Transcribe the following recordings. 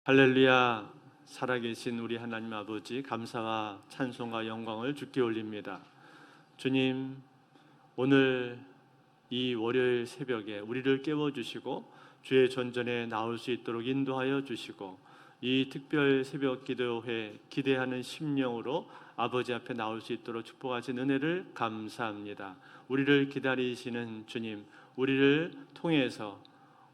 할렐루야. 살아계신 우리 하나님 아버지, 감사와 찬송과 영광을 주께 올립니다. 주님, 오늘 이 월요일 새벽에 우리를 깨워주시고 주의 전전에 나올 수 있도록 인도하여 주시고, 이 특별 새벽 기도회 기대하는 심령으로 아버지 앞에 나올 수 있도록 축복하신 은혜를 감사합니다. 우리를 기다리시는 주님, 우리를 통해서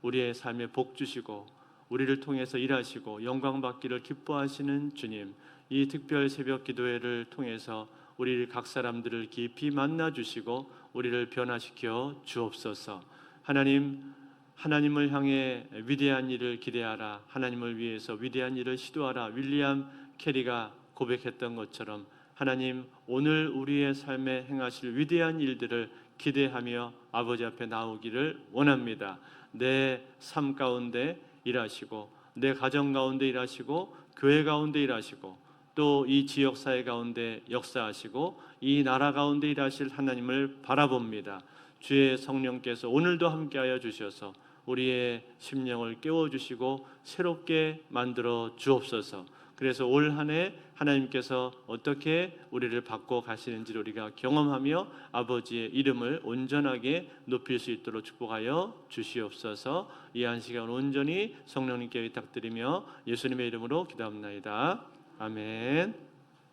우리의 삶에 복 주시고 우리를 통해서 일하시고 영광 받기를 기뻐하시는 주님, 이 특별 새벽 기도회를 통해서 우리 각 사람들을 깊이 만나 주시고 우리를 변화시켜 주옵소서. 하나님을 향해 위대한 일을 기대하라, 하나님을 위해서 위대한 일을 시도하라, 윌리엄 캐리가 고백했던 것처럼 하나님, 오늘 우리의 삶에 행하실 위대한 일들을 기대하며 아버지 앞에 나오기를 원합니다. 내 삶 가운데 일하시고, 내 가정 가운데 일하시고, 교회 가운데 일하시고, 또 이 지역사회 가운데 역사하시고 이 나라 가운데 일하실 하나님을 바라봅니다. 주의 성령께서 오늘도 함께하여 주셔서 우리의 심령을 깨워주시고 새롭게 만들어 주옵소서. 그래서 올 한 해 하나님께서 어떻게 우리를 바꿔 가시는지를 우리가 경험하며 아버지의 이름을 온전하게 높일 수 있도록 축복하여 주시옵소서. 이 한 시간 온전히 성령님께 의탁드리며 예수님의 이름으로 기도합나이다. 아멘.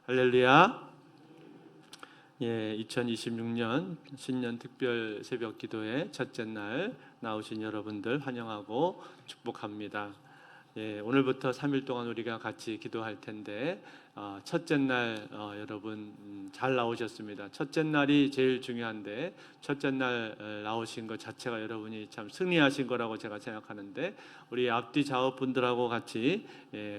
할렐루야. 2026년 신년 특별 새벽 기도회 첫째 날 나오신 여러분들 환영하고 축복합니다. 오늘부터 3일 동안 우리가 같이 기도할 텐데, 첫째 날 여러분 잘 나오셨습니다. 첫째 날이 제일 중요한데, 첫째 날 나오신 것 자체가 여러분이 참 승리하신 거라고 제가 생각하는데, 우리 앞뒤 좌우 분들하고 같이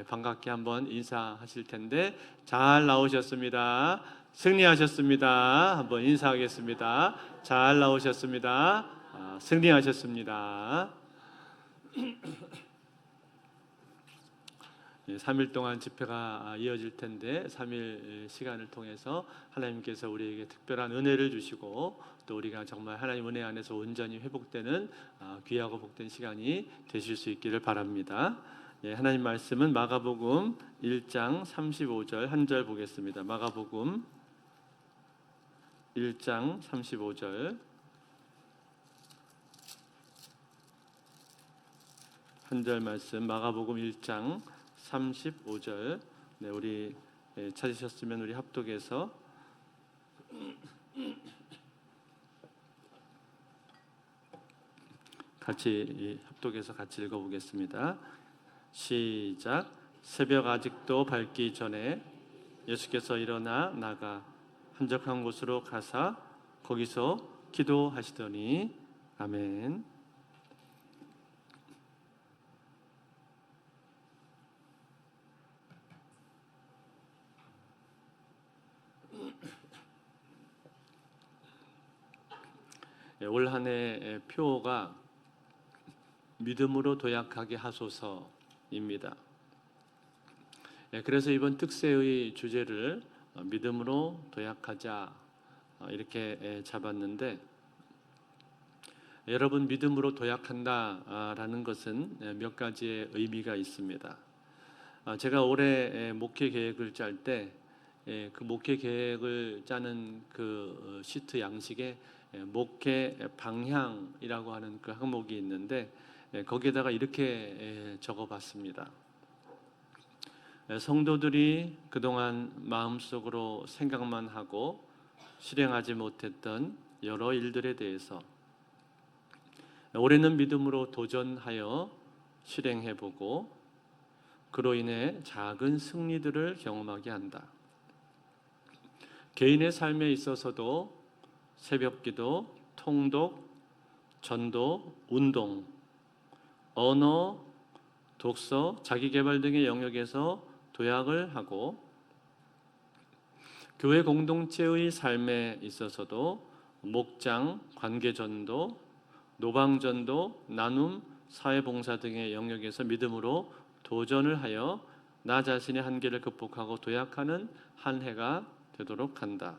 반갑게 한번 인사하실 텐데, 잘 나오셨습니다. 승리하셨습니다. 한번 인사하겠습니다. 잘 나오셨습니다. 승리하셨습니다. 3일 동안 집회가 이어질 텐데 3일 시간을 통해서 하나님께서 우리에게 특별한 은혜를 주시고 또 우리가 정말 하나님 은혜 안에서 온전히 회복되는 귀하고 복된 시간이 되실 수 있기를 바랍니다. 하나님 말씀은 마가복음 1장 35절 한 절 보겠습니다. 마가복음 1장 35절 한 절 말씀, 마가복음 1장 35절. 우리 찾으셨으면 우리 합독해서 같이 합독해서 같이 읽어보겠습니다. 시작. 새벽 아직도 밝기 전에 예수께서 일어나 나가 한적한 곳으로 가사 거기서 기도하시더니. 아멘. 올 한 해의 표어가 믿음으로 도약하게 하소서입니다. 그래서 이번 특세의 주제를 믿음으로 도약하자 이렇게 잡았는데, 여러분, 믿음으로 도약한다라는 것은 몇 가지의 의미가 있습니다. 제가 올해 목회 계획을 짤 때 그 목회 계획을 짜는 그 시트 양식에 목회 방향이라고 하는 그 항목이 있는데, 거기에다가 이렇게 적어봤습니다. 성도들이 그동안 마음속으로 생각만 하고 실행하지 못했던 여러 일들에 대해서 올해는 믿음으로 도전하여 실행해보고 그로 인해 작은 승리들을 경험하게 한다. 개인의 삶에 있어서도 새벽기도, 통독, 전도, 운동, 언어, 독서, 자기개발 등의 영역에서 도약을 하고, 교회 공동체의 삶에 있어서도 목장, 관계전도, 노방전도, 나눔, 사회봉사 등의 영역에서 믿음으로 도전을 하여 나 자신의 한계를 극복하고 도약하는 한 해가 되도록 한다.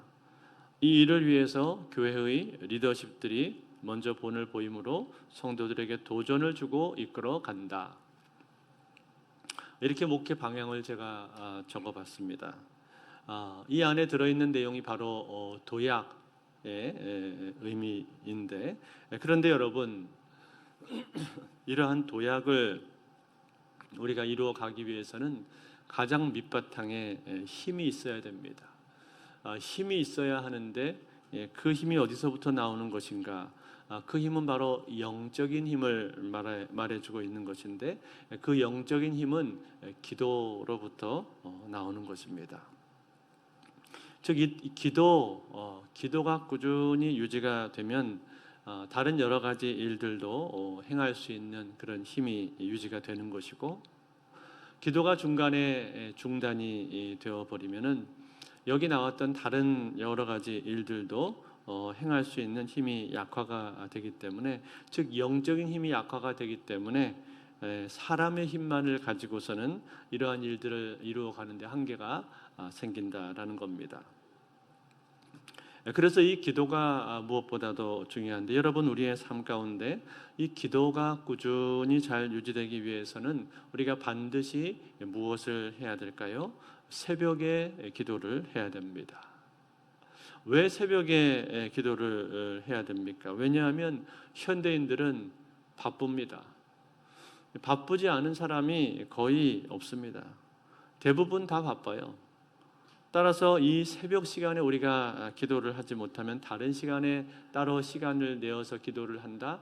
이 일을 위해서 교회의 리더십들이 먼저 본을 보임으로 성도들에게 도전을 주고 이끌어 간다. 이렇게 목회 방향을 제가 적어봤습니다. 이 안에 들어있는 내용이 바로 도약의 의미인데, 그런데 여러분, 이러한 도약을 우리가 이루어 가기 위해서는 가장 밑바탕에 힘이 있어야 됩니다. 힘이 있어야 하는데 그 힘이 어디서부터 나오는 것인가? 그 힘은 바로 영적인 힘을 말해주고 있는 것인데, 그 영적인 힘은 기도로부터 나오는 것입니다. 즉, 이 기도가 꾸준히 유지가 되면 다른 여러 가지 일들도 행할 수 있는 그런 힘이 유지가 되는 것이고, 기도가 중간에 중단이 되어버리면은 여기 나왔던 다른 여러 가지 일들도 행할 수 있는 힘이 약화가 되기 때문에, 즉 영적인 힘이 약화가 되기 때문에 사람의 힘만을 가지고서는 이러한 일들을 이루어가는데 한계가 생긴다라는 겁니다. 그래서 이 기도가 무엇보다도 중요한데, 여러분, 우리의 삶 가운데 이 기도가 꾸준히 잘 유지되기 위해서는 우리가 반드시 무엇을 해야 될까요? 새벽에 기도를 해야 됩니다. 왜 새벽에 기도를 해야 됩니까? 왜냐하면 현대인들은 바쁩니다. 바쁘지 않은 사람이 거의 없습니다. 대부분 다 바빠요. 따라서 이 새벽 시간에 우리가 기도를 하지 못하면 다른 시간에 따로 시간을 내어서 기도를 한다?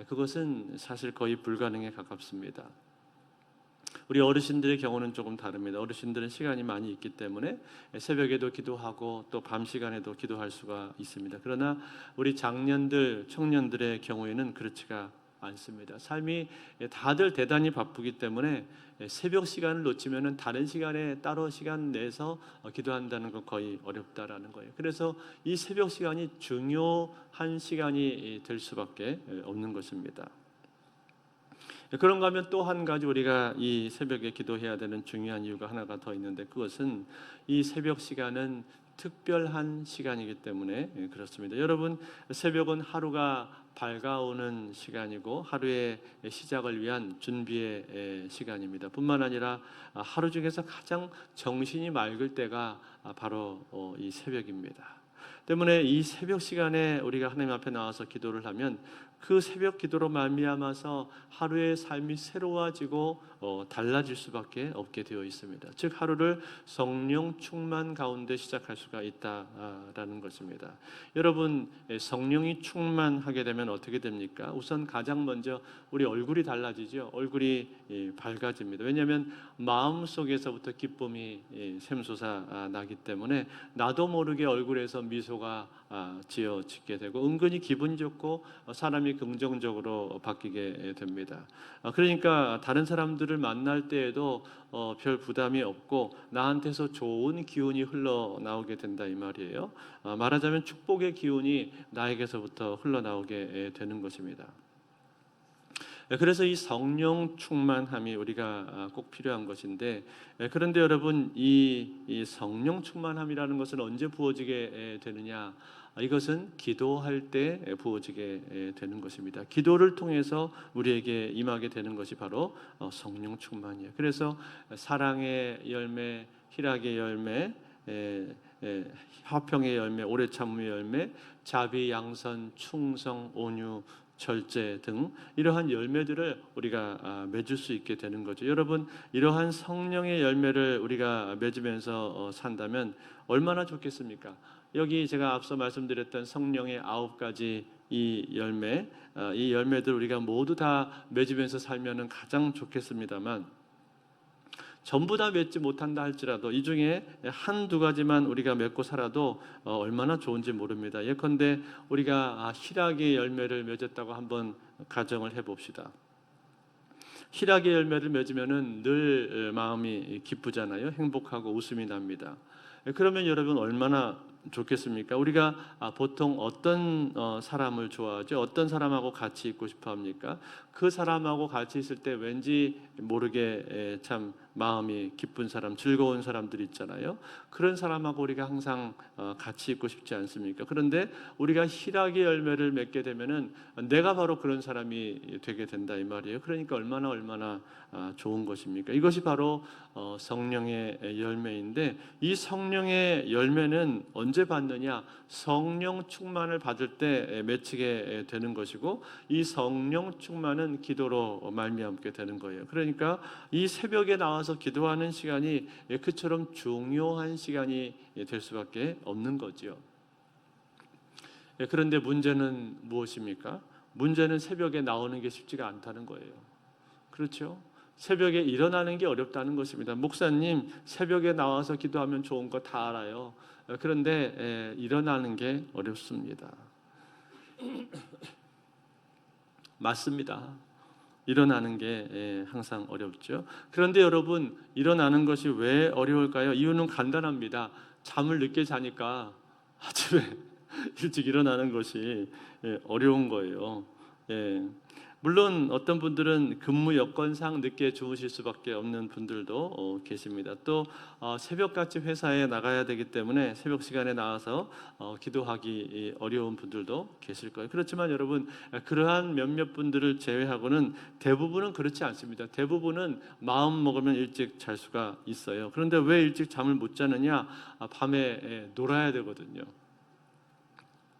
그것은 사실 거의 불가능에 가깝습니다. 우리 어르신들의 경우는 조금 다릅니다. 어르신들은 시간이 많이 있기 때문에 새벽에도 기도하고 또 밤 시간에도 기도할 수가 있습니다. 그러나 우리 장년들, 청년들의 경우에는 그렇지가 않습니다. 삶이 다들 대단히 바쁘기 때문에 새벽 시간을 놓치면은 다른 시간에 따로 시간 내서 기도한다는 건 거의 어렵다라는 거예요. 그래서 이 새벽 시간이 중요한 시간이 될 수밖에 없는 것입니다. 그런가 하면 또 한 가지 우리가 이 새벽에 기도해야 되는 중요한 이유가 하나가 더 있는데, 그것은 이 새벽 시간은 특별한 시간이기 때문에 그렇습니다. 여러분, 새벽은 하루가 밝아오는 시간이고 하루의 시작을 위한 준비의 시간입니다. 뿐만 아니라 하루 중에서 가장 정신이 맑을 때가 바로 이 새벽입니다. 때문에 이 새벽 시간에 우리가 하나님 앞에 나와서 기도를 하면 그 새벽 기도로 말미암아서 하루의 삶이 새로워지고 달라질 수밖에 없게 되어 있습니다. 즉, 하루를 성령 충만 가운데 시작할 수가 있다라는 것입니다. 여러분, 성령이 충만하게 되면 어떻게 됩니까? 우선 가장 먼저 우리 얼굴이 달라지죠. 얼굴이 밝아집니다. 왜냐하면 마음속에서부터 기쁨이 샘솟아 나기 때문에 나도 모르게 얼굴에서 미소가 지어지게 되고 은근히 기분이 좋고 사람이 긍정적으로 바뀌게 됩니다. 그러니까 다른 사람들을 만날 때에도 별 부담이 없고 나한테서 좋은 기운이 흘러나오게 된다 이 말이에요. 말하자면 축복의 기운이 나에게서부터 흘러나오게 되는 것입니다. 그래서 이 성령 충만함이 우리가 꼭 필요한 것인데, 그런데 여러분, 이 성령 충만함이라는 것은 언제 부어지게 되느냐? 이것은 기도할 때 부어지게 되는 것입니다. 기도를 통해서 우리에게 임하게 되는 것이 바로 성령 충만이에요. 그래서 사랑의 열매, 희락의 열매, 화평의 열매, 오래 참음의 열매, 자비, 양선, 충성, 온유, 절제 등 이러한 열매들을 우리가 맺을 수 있게 되는 거죠. 여러분, 이러한 성령의 열매를 우리가 맺으면서 산다면 얼마나 좋겠습니까? 여기 제가 앞서 말씀드렸던 성령의 9가지 이 열매, 이 열매들 우리가 모두 다 맺으면서 살면은 가장 좋겠습니다만, 전부 다 맺지 못한다 할지라도 이 중에 한두 가지만 우리가 맺고 살아도 얼마나 좋은지 모릅니다. 예컨대 우리가 희락의 열매를 맺었다고 한번 가정을 해봅시다. 희락의 열매를 맺으면은 늘 마음이 기쁘잖아요. 행복하고 웃음이 납니다. 그러면 여러분 얼마나 좋겠습니까? 우리가 보통 어떤 사람을 좋아하죠? 어떤 사람하고 같이 있고 싶어 합니까? 그 사람하고 같이 있을 때 왠지 모르게 참 마음이 기쁜 사람, 즐거운 사람들이 있잖아요. 그런 사람하고 우리가 항상 같이 있고 싶지 않습니까? 그런데 우리가 희락의 열매를 맺게 되면은 내가 바로 그런 사람이 되게 된다 이 말이에요. 그러니까 얼마나 좋은 것입니까? 이것이 바로 성령의 열매인데, 이 성령의 열매는 언제 받느냐? 성령 충만을 받을 때 맺히게 되는 것이고, 이 성령 충만은 기도로 말미암게 되는 거예요. 그러니까 이 새벽에 나와서 기도하는 시간이 그처럼 중요한 시간이 될 수밖에 없는 거지요. 그런데 문제는 무엇입니까? 문제는 새벽에 나오는 게 쉽지가 않다는 거예요. 그렇죠? 새벽에 일어나는 게 어렵다는 것입니다. 목사님, 새벽에 나와서 기도하면 좋은 거 다 알아요. 그런데 일어나는 게 어렵습니다. 맞습니다. 일어나는 게 항상 어렵죠. 그런데 여러분, 일어나는 것이 왜 어려울까요? 이유는 간단합니다. 잠을 늦게 자니까 아침에 일찍 일어나는 것이 어려운 거예요. 물론 어떤 분들은 근무 여건상 늦게 주무실 수밖에 없는 분들도 계십니다. 또 새벽같이 회사에 나가야 되기 때문에 새벽 시간에 나와서 기도하기 어려운 분들도 계실 거예요. 그렇지만 여러분, 그러한 몇몇 분들을 제외하고는 대부분은 그렇지 않습니다. 대부분은 마음 먹으면 일찍 잘 수가 있어요. 그런데 왜 일찍 잠을 못 자느냐? 밤에 놀아야 되거든요.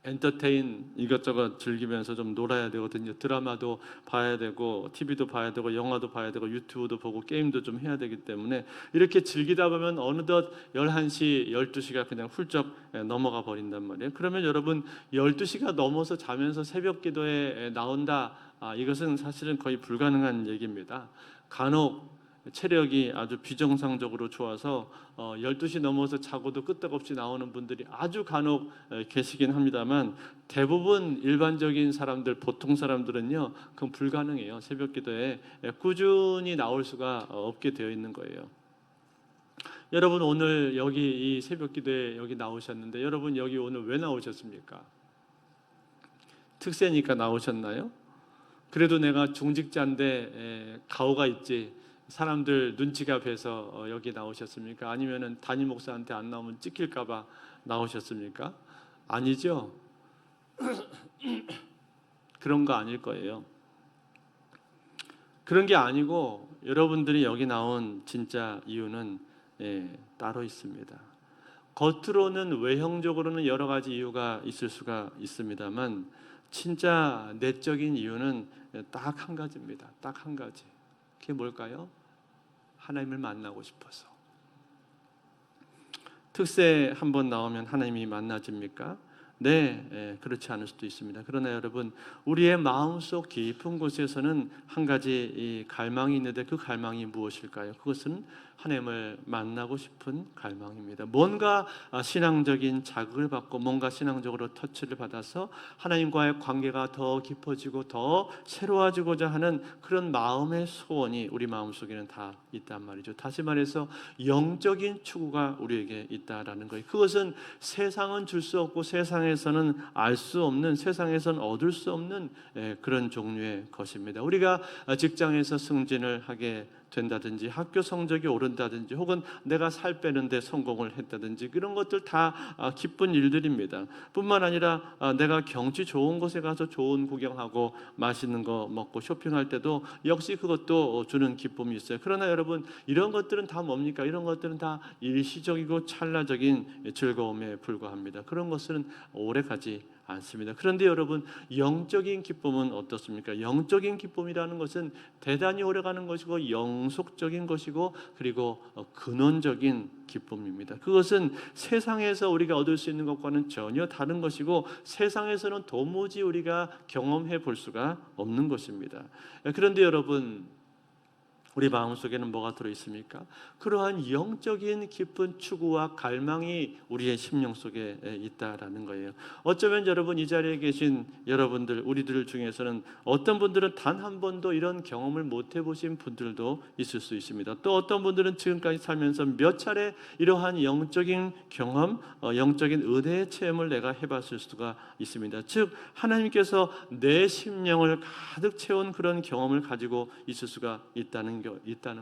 엔터테인 이것저것 즐기면서 좀 놀아야 되거든요. 드라마도 봐야 되고, TV도 봐야 되고, 영화도 봐야 되고, 유튜브도 보고, 게임도 좀 해야 되기 때문에 이렇게 즐기다 보면 어느덧 11시, 12시가 그냥 훌쩍 넘어가 버린단 말이에요. 그러면 여러분, 12시가 넘어서 자면서 새벽 기도에 나온다, 이것은 사실은 거의 불가능한 얘기입니다. 간혹 체력이 아주 비정상적으로 좋아서 12시 넘어서 자고도 끄떡없이 나오는 분들이 아주 간혹 계시긴 합니다만, 대부분 일반적인 사람들, 보통 사람들은요, 그건 불가능해요. 새벽 기도에 꾸준히 나올 수가 없게 되어 있는 거예요. 여러분, 오늘 여기 이 새벽 기도에 여기 나오셨는데, 여러분 여기 오늘 왜 나오셨습니까? 특세니까 나오셨나요? 그래도 내가 중직자인데 가오가 있지, 사람들 눈치가 배서 여기 나오셨습니까? 아니면은 담임 목사한테 안 나오면 찍힐까봐 나오셨습니까? 아니죠. 그런 거 아닐 거예요. 그런 게 아니고, 여러분들이 여기 나온 진짜 이유는 따로 있습니다. 겉으로는 외형적으로는 여러 가지 이유가 있을 수가 있습니다만, 진짜 내적인 이유는 딱 한 가지입니다. 딱 한 가지. 그게 뭘까요? 하나님을 만나고 싶어서. 특세 한번 나오면 하나님이 만나집니까? 네, 그렇지 않을 수도 있습니다. 그러나 여러분, 우리의 마음속 깊은 곳에서는 한 가지 이 갈망이 있는데, 그 갈망이 무엇일까요? 그것은 하나님을 만나고 싶은 갈망입니다. 뭔가 신앙적인 자극을 받고, 뭔가 신앙적으로 터치를 받아서 하나님과의 관계가 더 깊어지고 더 새로워지고자 하는 그런 마음의 소원이 우리 마음속에는 다 있단 말이죠. 다시 말해서 영적인 추구가 우리에게 있다라는 거예요. 그것은 세상은 줄 수 없고, 세상에서는 알 수 없는, 세상에서는 얻을 수 없는 그런 종류의 것입니다. 우리가 직장에서 승진을 하게 된다든지, 학교 성적이 오른다든지, 혹은 내가 살 빼는데 성공을 했다든지, 그런 것들 다 기쁜 일들입니다. 뿐만 아니라 내가 경치 좋은 곳에 가서 좋은 구경하고 맛있는 거 먹고 쇼핑할 때도 역시 그것도 주는 기쁨이 있어요. 그러나 여러분, 이런 것들은 다 뭡니까? 이런 것들은 다 일시적이고 찰나적인 즐거움에 불과합니다. 그런 것은 오래가지 않습니다. 그런데 여러분, 영적인 기쁨은 어떻습니까? 영적인 기쁨이라는 것은 대단히 오래가는 것이고, 영속적인 것이고, 그리고 근원적인 기쁨입니다. 그것은 세상에서 우리가 얻을 수 있는 것과는 전혀 다른 것이고, 세상에서는 도무지 우리가 경험해 볼 수가 없는 것입니다. 그런데 여러분, 우리 마음속에는 뭐가 들어있습니까? 그러한 영적인 깊은 추구와 갈망이 우리의 심령 속에 있다라는 거예요. 어쩌면 여러분, 이 자리에 계신 여러분들, 우리들 중에서는 어떤 분들은 단 한 번도 이런 경험을 못 해보신 분들도 있을 수 있습니다. 또 어떤 분들은 지금까지 살면서 몇 차례 이러한 영적인 경험, 영적인 은혜의 체험을 내가 해봤을 수가 있습니다. 즉 하나님께서 내 심령을 가득 채운 그런 경험을 가지고 있을 수가 있다는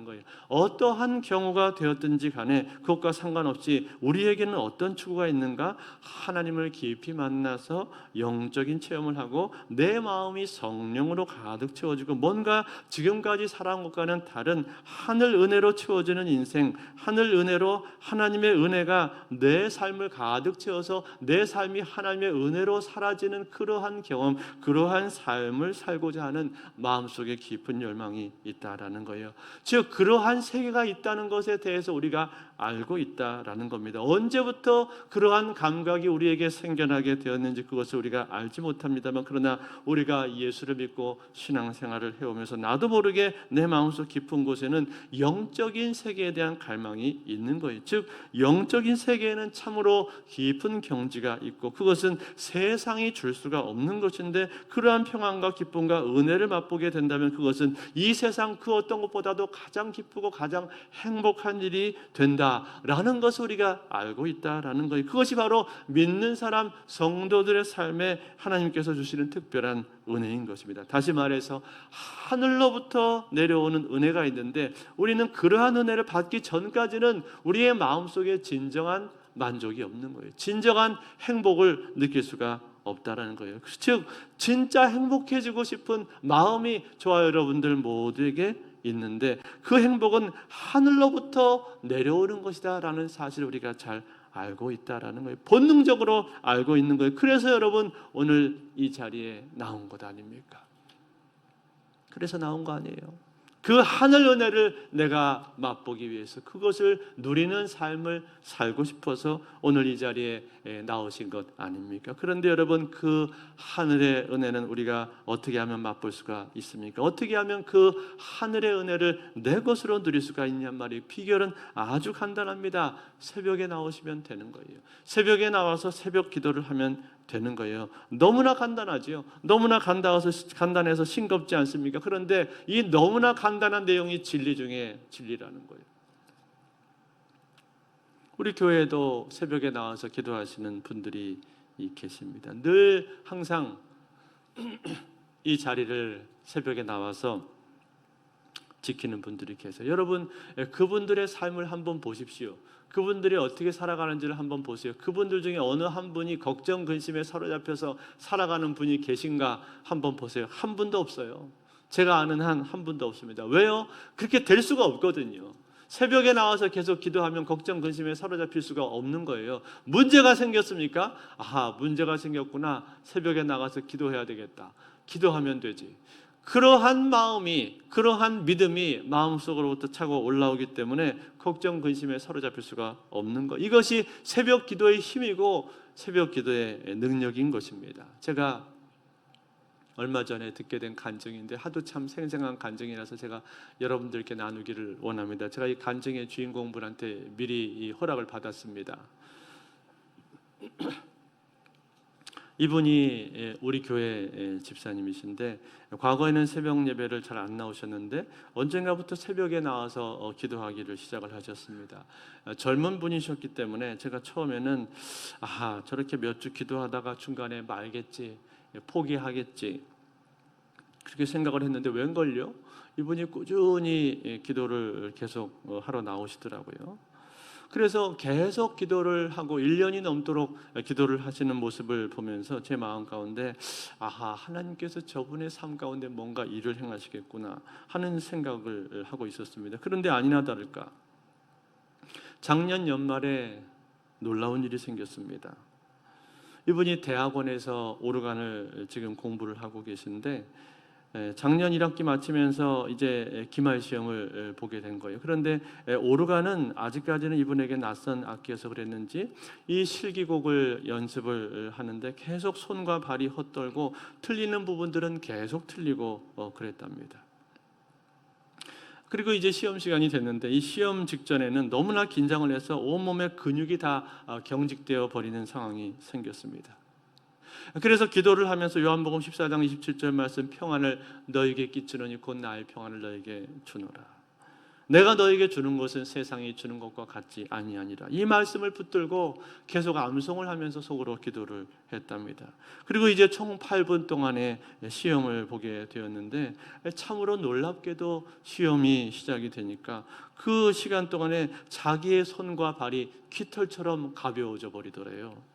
거예요. 어떠한 경우가 되었든지 간에 그것과 상관없이 우리에게는 어떤 추구가 있는가? 하나님을 깊이 만나서 영적인 체험을 하고 내 마음이 성령으로 가득 채워지고 뭔가 지금까지 살아온 것과는 다른 하늘 은혜로 채워지는 인생, 하늘 은혜로 하나님의 은혜가 내 삶을 가득 채워서 내 삶이 하나님의 은혜로 사라지는 그러한 경험, 그러한 삶을 살고자 하는 마음속에 깊은 열망이 있다라는 거예요. 즉 그러한 세계가 있다는 것에 대해서 우리가 알고 있다라는 겁니다. 언제부터 그러한 감각이 우리에게 생겨나게 되었는지 그것을 우리가 알지 못합니다만, 그러나 우리가 예수를 믿고 신앙생활을 해오면서 나도 모르게 내 마음속 깊은 곳에는 영적인 세계에 대한 갈망이 있는 거예요. 즉 영적인 세계에는 참으로 깊은 경지가 있고 그것은 세상이 줄 수가 없는 것인데, 그러한 평안과 기쁨과 은혜를 맛보게 된다면 그것은 이 세상 그 어떤 것보다도 가장 기쁘고 가장 행복한 일이 된다라는 것을 우리가 알고 있다라는 거예요. 그것이 바로 믿는 사람 성도들의 삶에 하나님께서 주시는 특별한 은혜인 것입니다. 다시 말해서 하늘로부터 내려오는 은혜가 있는데 우리는 그러한 은혜를 받기 전까지는 우리의 마음속에 진정한 만족이 없는 거예요. 진정한 행복을 느낄 수가 없다라는 거예요. 즉 진짜 행복해지고 싶은 마음이 저와 여러분들 모두에게 있는데 그 행복은 하늘로부터 내려오는 것이다라는 사실을 우리가 잘 알고 있다라는 거예요. 본능적으로 알고 있는 거예요. 그래서 여러분 오늘 이 자리에 나온 것 아닙니까? 그래서 나온 거 아니에요. 그 하늘 은혜를 내가 맛보기 위해서 그것을 누리는 삶을 살고 싶어서 오늘 이 자리에 나오신 것 아닙니까? 그런데 여러분 그 하늘의 은혜는 우리가 어떻게 하면 맛볼 수가 있습니까? 어떻게 하면 그 하늘의 은혜를 내 것으로 누릴 수가 있냔 말이에요. 비결은 아주 간단합니다. 새벽에 나오시면 되는 거예요. 새벽에 나와서 새벽 기도를 하면 되는 거예요. 너무나 간단하지요. 너무나 간단해서 싱겁지 않습니까? 그런데 이 너무나 간단한 내용이 진리 중에 진리라는 거예요. 우리 교회에도 새벽에 나와서 기도하시는 분들이 계십니다. 늘 항상 이 자리를 새벽에 나와서 지키는 분들이 계세요. 여러분 그분들의 삶을 한번 보십시오. 그분들이 어떻게 살아가는지를 한번 보세요. 그분들 중에 어느 한 분이 걱정 근심에 사로잡혀서 살아가는 분이 계신가 한번 보세요. 한 분도 없어요. 제가 아는 한 분도 없습니다. 왜요? 그렇게 될 수가 없거든요. 새벽에 나와서 계속 기도하면 걱정 근심에 사로잡힐 수가 없는 거예요. 문제가 생겼습니까? 아하, 문제가 생겼구나. 새벽에 나가서 기도해야 되겠다. 기도하면 되지. 그러한 마음이, 그러한 믿음이 마음속으로부터 차고 올라오기 때문에 걱정 근심에 사로잡힐 수가 없는 것. 이것이 새벽 기도의 힘이고 새벽 기도의 능력인 것입니다. 제가 얼마 전에 듣게 된 간증인데 하도 참 생생한 간증이라서 제가 여러분들께 나누기를 원합니다. 제가 이 간증의 주인공분한테 미리 이 허락을 받았습니다. 이분이 우리 교회 집사님이신데 과거에는 새벽 예배를 잘 안 나오셨는데 언젠가부터 새벽에 나와서 기도하기를 시작을 하셨습니다. 젊은 분이셨기 때문에 제가 처음에는 아하, 저렇게 몇 주 기도하다가 중간에 말겠지, 포기하겠지 그렇게 생각을 했는데 웬걸요? 이분이 꾸준히 기도를 계속 하러 나오시더라고요. 그래서 계속 기도를 하고 1년이 넘도록 기도를 하시는 모습을 보면서 제 마음 가운데 아하, 하나님께서 저분의 삶 가운데 뭔가 일을 행하시겠구나 하는 생각을 하고 있었습니다. 그런데 아니나 다를까 작년 연말에 놀라운 일이 생겼습니다. 이분이 대학원에서 오르간을 지금 공부를 하고 계신데 작년 1학기 마치면서 이제 기말 시험을 보게 된 거예요. 그런데 오르간은 아직까지는 이분에게 낯선 악기여서 그랬는지 이 실기곡을 연습을 하는데 계속 손과 발이 헛돌고 틀리는 부분들은 계속 틀리고 그랬답니다. 그리고 이제 시험 시간이 됐는데 이 시험 직전에는 너무나 긴장을 해서 온몸의 근육이 다 경직되어 버리는 상황이 생겼습니다. 그래서 기도를 하면서 요한복음 14장 27절 말씀, 평안을 너에게 끼치노니 곧 나의 평안을 너에게 주노라. 내가 너에게 주는 것은 세상이 주는 것과 같지 아니하니라. 이 말씀을 붙들고 계속 암송을 하면서 속으로 기도를 했답니다. 그리고 이제 총 8분 동안의 시험을 보게 되었는데 참으로 놀랍게도 시험이 시작이 되니까 그 시간 동안에 자기의 손과 발이 깃털처럼 가벼워져 버리더래요.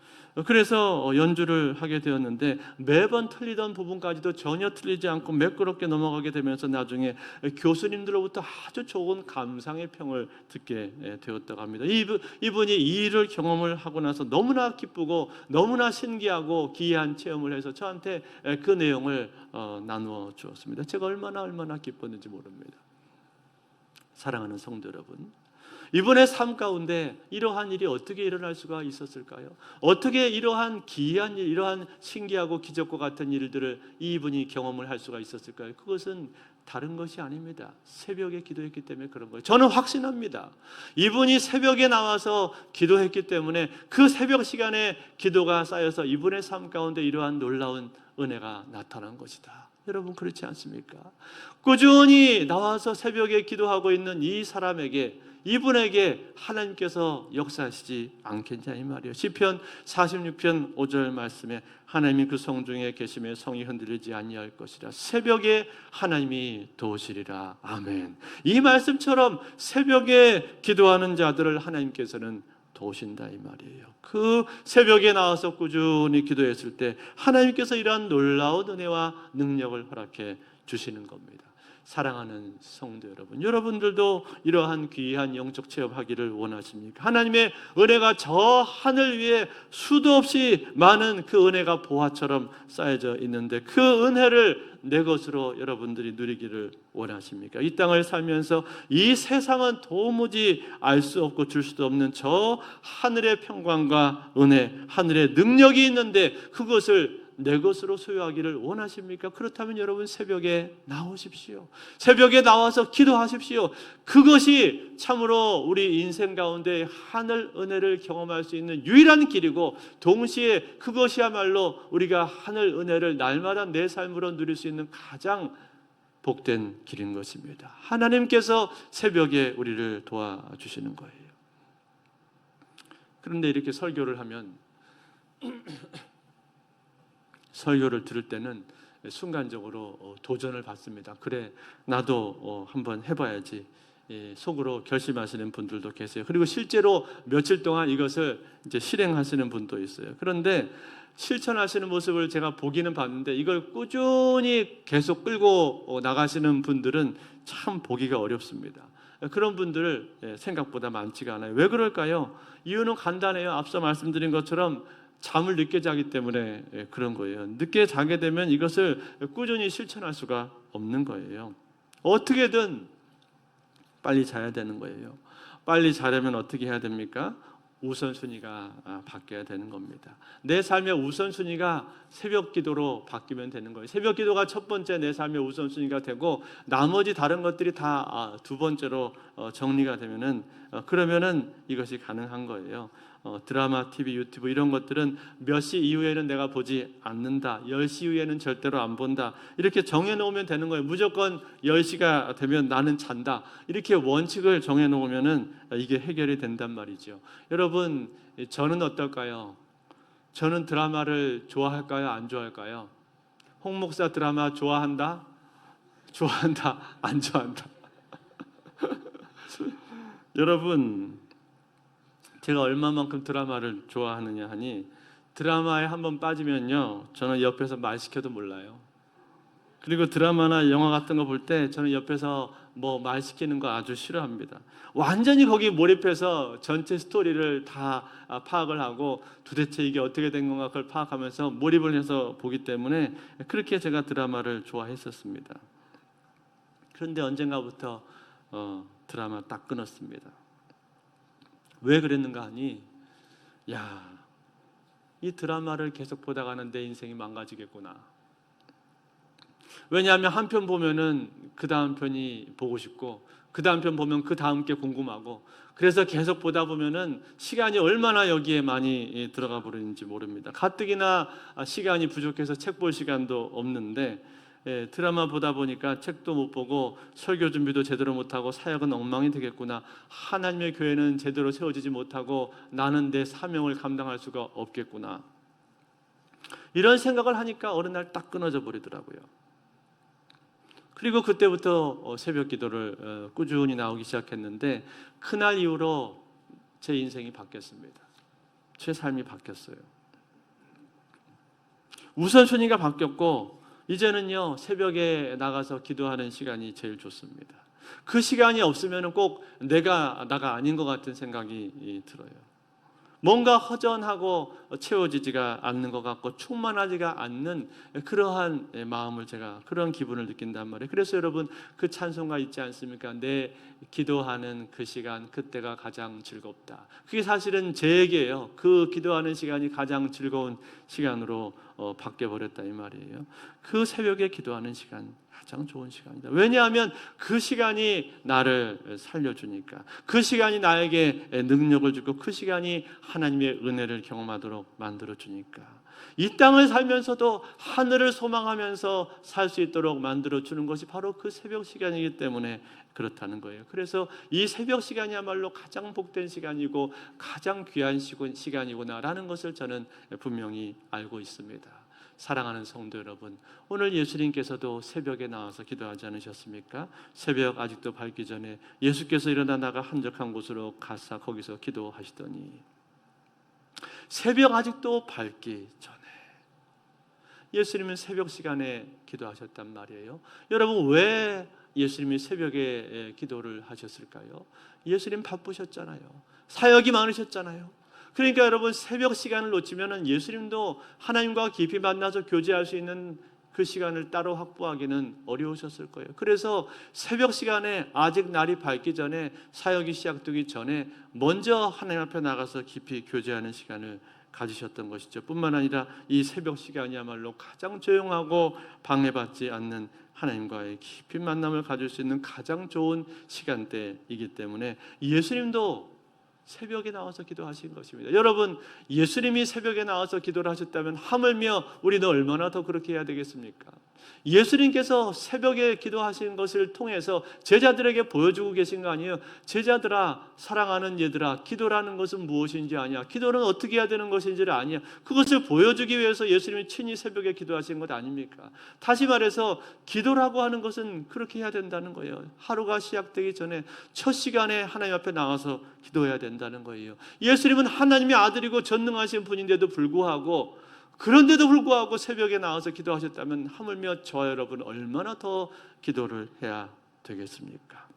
그래서 연주를 하게 되었는데 매번 틀리던 부분까지도 전혀 틀리지 않고 매끄럽게 넘어가게 되면서 나중에 교수님들로부터 아주 좋은 감상의 평을 듣게 되었다고 합니다. 이분이 이 일을 경험을 하고 나서 너무나 기쁘고 너무나 신기하고 기이한 체험을 해서 저한테 그 내용을 나누어 주었습니다. 제가 얼마나 기뻤는지 모릅니다. 사랑하는 성도 여러분, 이분의 삶 가운데 이러한 일이 어떻게 일어날 수가 있었을까요? 어떻게 이러한 기이한 일, 이러한 신기하고 기적과 같은 일들을 이분이 경험을 할 수가 있었을까요? 그것은 다른 것이 아닙니다. 새벽에 기도했기 때문에 그런 거예요. 저는 확신합니다. 이분이 새벽에 나와서 기도했기 때문에 그 새벽 시간에 기도가 쌓여서 이분의 삶 가운데 이러한 놀라운 은혜가 나타난 것이다. 여러분, 그렇지 않습니까? 꾸준히 나와서 새벽에 기도하고 있는 이 사람에게, 이분에게 하나님께서 역사하시지 않겠냐 이 말이에요. 시편 46편 5절 말씀에 하나님이 그 성 중에 계심에 성이 흔들리지 아니할 것이라. 새벽에 하나님이 도우시리라. 아멘. 이 말씀처럼 새벽에 기도하는 자들을 하나님께서는 도우신다 이 말이에요. 그 새벽에 나와서 꾸준히 기도했을 때 하나님께서 이러한 놀라운 은혜와 능력을 허락해 주시는 겁니다. 사랑하는 성도 여러분, 여러분들도 이러한 귀한 영적 체험하기를 원하십니까? 하나님의 은혜가 저 하늘 위에 수도 없이 많은 그 은혜가 보화처럼 쌓여져 있는데 그 은혜를 내 것으로 여러분들이 누리기를 원하십니까? 이 땅을 살면서 이 세상은 도무지 알 수 없고 줄 수도 없는 저 하늘의 평강과 은혜, 하늘의 능력이 있는데 그것을 내 것으로 소유하기를 원하십니까? 그렇다면 여러분 새벽에 나오십시오. 새벽에 나와서 기도하십시오. 그것이 참으로 우리 인생 가운데 하늘 은혜를 경험할 수 있는 유일한 길이고 동시에 그것이야말로 우리가 하늘 은혜를 날마다 내 삶으로 누릴 수 있는 가장 복된 길인 것입니다. 하나님께서 새벽에 우리를 도와주시는 거예요. 그런데 이렇게 설교를 하면 설교를 들을 때는 순간적으로 도전을 받습니다. 그래, 나도 한번 해봐야지 속으로 결심하시는 분들도 계세요. 그리고 실제로 며칠 동안 이것을 이제 실행하시는 분도 있어요. 그런데 실천하시는 모습을 제가 보기는 봤는데 이걸 꾸준히 계속 끌고 나가시는 분들은 참 보기가 어렵습니다. 그런 분들 생각보다 많지가 않아요. 왜 그럴까요? 이유는 간단해요. 앞서 말씀드린 것처럼 잠을 늦게 자기 때문에 그런 거예요. 늦게 자게 되면 이것을 꾸준히 실천할 수가 없는 거예요. 어떻게든 빨리 자야 되는 거예요. 빨리 자려면 어떻게 해야 됩니까? 우선순위가 바뀌어야 되는 겁니다. 내 삶의 우선순위가 새벽 기도로 바뀌면 되는 거예요. 새벽 기도가 첫 번째 내 삶의 우선순위가 되고 나머지 다른 것들이 다 두 번째로 정리가 되면은 그러면은 이것이 가능한 거예요. 드라마, TV, 유튜브 이런 것들은 몇 시 이후에는 내가 보지 않는다. 10시 이후에는 절대로 안 본다. 이렇게 정해놓으면 되는 거예요. 무조건 10시가 되면 나는 잔다. 이렇게 원칙을 정해놓으면은 이게 해결이 된단 말이죠. 여러분, 저는 어떨까요? 저는 드라마를 좋아할까요? 안 좋아할까요? 홍 목사 드라마 좋아한다? 좋아한다? 안 좋아한다? 여러분, 제가 얼마만큼 드라마를 좋아하느냐 하니 드라마에 한번 빠지면요 저는 옆에서 말 시켜도 몰라요. 그리고 드라마나 영화 같은 거 볼 때 저는 옆에서 뭐 말 시키는 거 아주 싫어합니다. 완전히 거기에 몰입해서 전체 스토리를 다 파악을 하고 도대체 이게 어떻게 된 건가 그걸 파악하면서 몰입을 해서 보기 때문에 그렇게 제가 드라마를 좋아했었습니다. 그런데 언젠가부터 드라마 딱 끊었습니다. 왜 그랬는가 하니 이 드라마를 계속 보다가는 내 인생이 망가지겠구나. 왜냐하면 한 편 보면은 그 다음 편이 보고 싶고 그 다음 편 보면 그 다음 게 궁금하고, 그래서 계속 보다 보면은 시간이 얼마나 여기에 많이 들어가 버리는지 모릅니다. 가뜩이나 시간이 부족해서 책 볼 시간도 없는데, 드라마 보다 보니까 책도 못 보고 설교 준비도 제대로 못하고 사역은 엉망이 되겠구나, 하나님의 교회는 제대로 세워지지 못하고 나는 내 사명을 감당할 수가 없겠구나, 이런 생각을 하니까 어느 날 딱 끊어져 버리더라고요. 그리고 그때부터 새벽 기도를 꾸준히 나오기 시작했는데, 그날 이후로 제 인생이 바뀌었습니다. 제 삶이 바뀌었어요. 우선순위가 바뀌었고, 이제는요 새벽에 나가서 기도하는 시간이 제일 좋습니다. 그 시간이 없으면 꼭 나가 아닌 것 같은 생각이 들어요. 뭔가 허전하고 채워지지가 않는 것 같고 충만하지가 않는 그러한 마음을, 제가 그런 기분을 느낀단 말이에요. 그래서 여러분, 그 찬송가 있지 않습니까? 내 기도하는 그 시간, 그때가 가장 즐겁다. 그게 사실은 제 얘기예요. 그 기도하는 시간이 가장 즐거운 시간으로 바뀌어버렸다 이 말이에요. 그 새벽에 기도하는 시간 가장 좋은 시간이다. 왜냐하면 그 시간이 나를 살려주니까, 그 시간이 나에게 능력을 주고, 그 시간이 하나님의 은혜를 경험하도록 만들어주니까, 이 땅을 살면서도 하늘을 소망하면서 살 수 있도록 만들어주는 것이 바로 그 새벽 시간이기 때문에 그렇다는 거예요. 그래서 이 새벽 시간이야말로 가장 복된 시간이고 가장 귀한 시간이구나라는 것을 저는 분명히 알고 있습니다. 사랑하는 성도 여러분, 오늘 예수님께서도 새벽에 나와서 기도하지 않으셨습니까? 새벽 아직도 밝기 전에 예수께서 일어나 나가 한적한 곳으로 가사 거기서 기도하시더니, 새벽 아직도 밝기 전에 예수님은 새벽 시간에 기도하셨단 말이에요. 여러분, 왜 예수님이 새벽에 기도를 하셨을까요? 예수님 바쁘셨잖아요. 사역이 많으셨잖아요. 그러니까 여러분, 새벽 시간을 놓치면 예수님도 하나님과 깊이 만나서 교제할 수 있는 그 시간을 따로 확보하기는 어려우셨을 거예요. 그래서 새벽 시간에 아직 날이 밝기 전에, 사역이 시작되기 전에 먼저 하나님 앞에 나가서 깊이 교제하는 시간을 가지셨던 것이죠. 뿐만 아니라 이 새벽 시간이야말로 가장 조용하고 방해받지 않는 하나님과의 깊은 만남을 가질 수 있는 가장 좋은 시간대이기 때문에 예수님도 새벽에 나와서 기도하신 것입니다. 여러분, 예수님이 새벽에 나와서 기도를 하셨다면 하물며 우리는 얼마나 더 그렇게 해야 되겠습니까? 예수님께서 새벽에 기도하신 것을 통해서 제자들에게 보여주고 계신 거 아니에요? 제자들아, 사랑하는 얘들아, 기도라는 것은 무엇인지 아냐? 기도는 어떻게 해야 되는 것인지를 아냐? 그것을 보여주기 위해서 예수님이 친히 새벽에 기도하신 것 아닙니까? 다시 말해서 기도라고 하는 것은 그렇게 해야 된다는 거예요. 하루가 시작되기 전에 첫 시간에 하나님 앞에 나와서 기도해야 된다는 거예요. 예수님은 하나님의 아들이고 전능하신 분인데도 불구하고, 그런데도 불구하고 새벽에 나와서 기도하셨다면 하물며 저와 여러분 얼마나 더 기도를 해야 되겠습니까?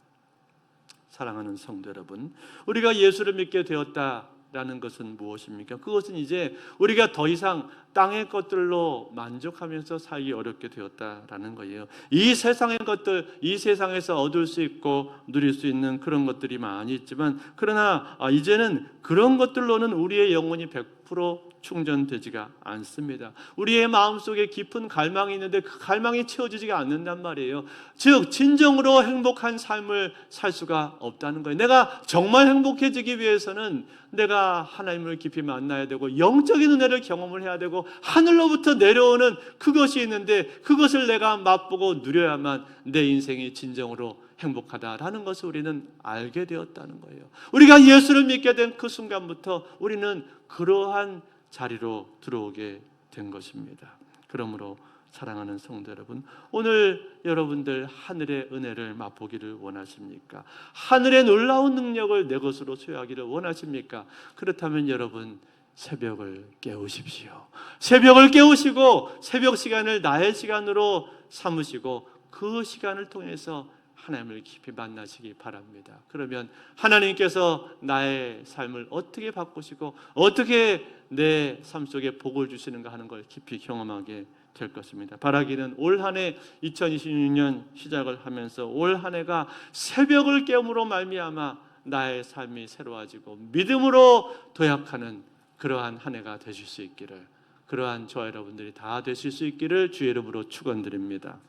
사랑하는 성도 여러분, 우리가 예수를 믿게 되었다라는 것은 무엇입니까? 그것은 이제 우리가 더 이상 땅의 것들로 만족하면서 살기 어렵게 되었다라는 거예요. 이 세상의 것들, 이 세상에서 얻을 수 있고 누릴 수 있는 그런 것들이 많이 있지만, 그러나 이제는 그런 것들로는 우리의 영혼이 100% 충전되지가 않습니다. 우리의 마음속에 깊은 갈망이 있는데 그 갈망이 채워지지가 않는단 말이에요. 즉 진정으로 행복한 삶을 살 수가 없다는 거예요. 내가 정말 행복해지기 위해서는 내가 하나님을 깊이 만나야 되고 영적인 은혜를 경험을 해야 되고 하늘로부터 내려오는 그것이 있는데, 그것을 내가 맛보고 누려야만 내 인생이 진정으로 행복하다라는 것을 우리는 알게 되었다는 거예요. 우리가 예수를 믿게 된 그 순간부터 우리는 그러한 자리로 들어오게 된 것입니다. 그러므로 사랑하는 성도 여러분, 오늘 여러분들 하늘의 은혜를 맛보기를 원하십니까? 하늘의 놀라운 능력을 내 것으로 소유하기를 원하십니까? 그렇다면 여러분, 새벽을 깨우십시오. 새벽을 깨우시고 새벽 시간을 나의 시간으로 삼으시고 그 시간을 통해서 하나님을 깊이 만나시기 바랍니다. 그러면 하나님께서 나의 삶을 어떻게 바꾸시고 어떻게 내 삶 속에 복을 주시는가 하는 걸 깊이 경험하게 될 것입니다. 바라기는 올 한 해 2026년 시작을 하면서 올 한 해가 새벽을 깨움으로 말미암아 나의 삶이 새로워지고 믿음으로 도약하는 그러한 한 해가 되실 수 있기를, 그러한 저와 여러분들이 다 되실 수 있기를 주의 이름으로 축원드립니다.